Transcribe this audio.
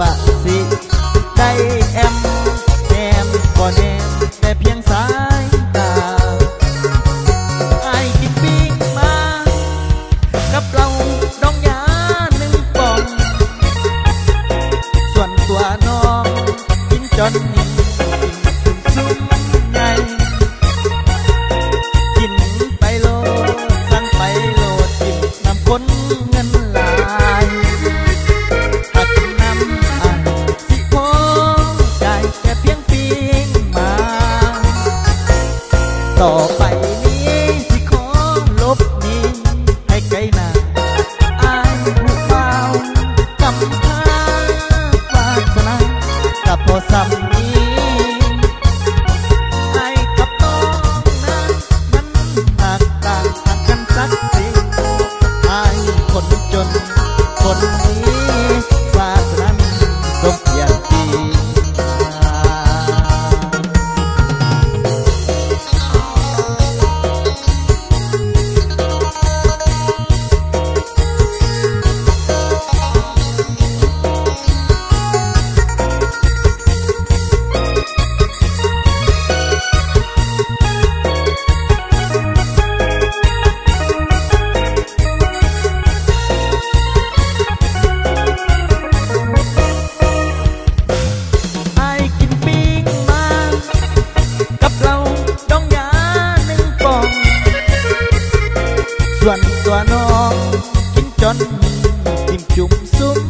ว่าสิได้แอมแนมบ่แนมแต่เพียงสายตาไอ้กินปิ้งมากับเราดองยาหนึ่งปองส่วนตัวน้องกินจนนิ่มซุ่มไงกินไปโลสั่งไปโลดกินน้ำคนเงินหลายถ้ากินน้ำอ่ะสิพอใจแค่เพียงปิ้งมาต่อไปนี้สิขอลบนี้ให้ไกลหน้าอายผู้เบากำพร้าวาสนากับพอซ้ำนี้ไอ้กับน้องนั้นมันห่างต่างกันสักสิไอ้คนจนคนนี้วาสนาสมอย่างดีไอ้กินปิ้งมากับเราดองยาหนึ่งปองส่วนตัวน้องกินจนจิ้มจุ่มซุ่ม